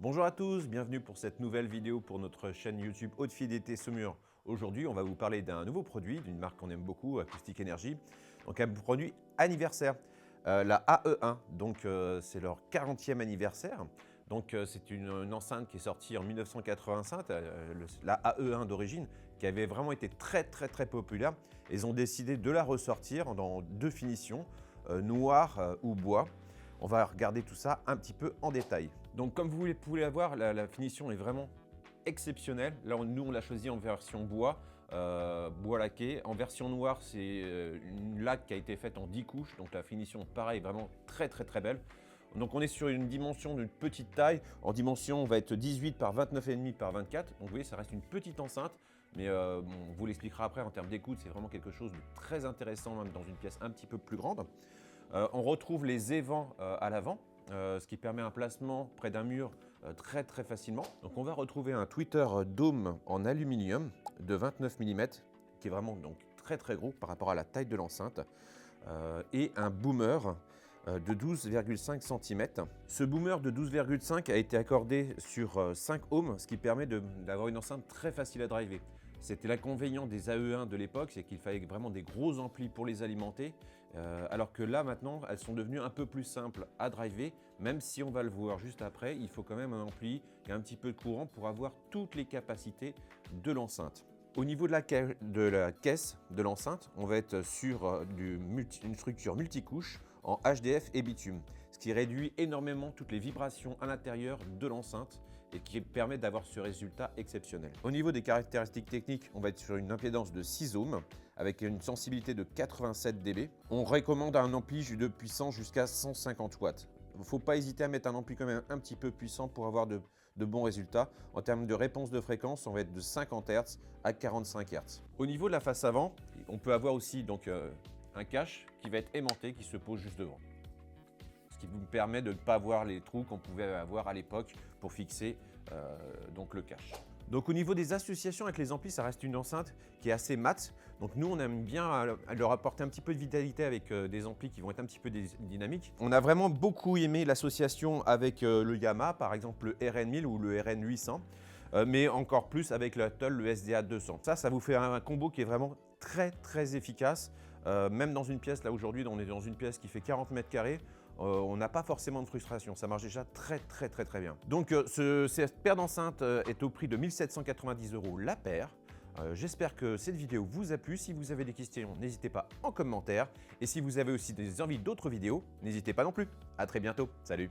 Bonjour à tous, bienvenue pour cette nouvelle vidéo pour notre chaîne YouTube Haute Fidélité Saumur. Aujourd'hui, on va vous parler d'un nouveau produit, d'une marque qu'on aime beaucoup, Acoustic Energy. Donc un produit anniversaire, la AE1. Donc c'est leur 40e anniversaire. Donc c'est une enceinte qui est sortie en 1985, la AE1 d'origine, qui avait vraiment été très populaire. Ils ont décidé de la ressortir dans deux finitions, noir ou bois. On va regarder tout ça un petit peu en détail. Donc comme vous pouvez la voir, la finition est vraiment exceptionnelle. Là, nous, on l'a choisi en version bois, bois laqué. En version noire, c'est une laque qui a été faite en 10 couches. Donc la finition, pareil, vraiment très belle. Donc on est sur une dimension d'une petite taille. En dimension, on va être 18 par 29,5 par 24. Donc vous voyez, ça reste une petite enceinte. Mais on vous l'expliquera après en termes d'écoute. C'est vraiment quelque chose de très intéressant, même dans une pièce un petit peu plus grande. On retrouve les évents à l'avant, ce qui permet un placement près d'un mur très facilement. Donc on va retrouver un tweeter dôme en aluminium de 29 mm, qui est vraiment donc très gros par rapport à la taille de l'enceinte, et un boomer de 12,5 cm. Ce boomer de 12,5 a été accordé sur 5 ohms, ce qui permet d'avoir une enceinte très facile à driver. C'était l'inconvénient des AE1 de l'époque, c'est qu'il fallait vraiment des gros amplis pour les alimenter, alors que là maintenant, elles sont devenues un peu plus simples à driver, même si on va le voir juste après, il faut quand même un ampli et un petit peu de courant pour avoir toutes les capacités de l'enceinte. Au niveau de la caisse de l'enceinte, on va être sur une structure multicouche en HDF et bitume, ce qui réduit énormément toutes les vibrations à l'intérieur de l'enceinte et qui permet d'avoir ce résultat exceptionnel. Au niveau des caractéristiques techniques, on va être sur une impédance de 6 ohms avec une sensibilité de 87 dB. On recommande un ampli de puissance jusqu'à 150 watts. Il ne faut pas hésiter à mettre un ampli quand même un petit peu puissant pour avoir de bons résultats. En termes de réponse de fréquence, on va être de 50 Hz à 45 Hz. Au niveau de la face avant, on peut avoir aussi donc, un cache qui va être aimanté, qui se pose juste devant. Ce qui vous permet de ne pas avoir les trous qu'on pouvait avoir à l'époque pour fixer donc le cache. Donc au niveau des associations avec les amplis, ça reste une enceinte qui est assez mat. Donc nous, on aime bien leur apporter un petit peu de vitalité avec des amplis qui vont être un petit peu dynamiques. On a vraiment beaucoup aimé l'association avec le Yamaha, par exemple le RN1000 ou le RN800, mais encore plus avec le Atoll, le SDA 200. Ça vous fait un combo qui est vraiment très efficace. Même dans une pièce, là aujourd'hui, on est dans une pièce qui fait 40 mètres carrés, on n'a pas forcément de frustration, ça marche déjà très bien. Donc cette paire d'enceintes est au prix de 1 790 € la paire. J'espère que cette vidéo vous a plu. Si vous avez des questions, n'hésitez pas en commentaire. Et si vous avez aussi des envies d'autres vidéos, n'hésitez pas non plus. À très bientôt, salut!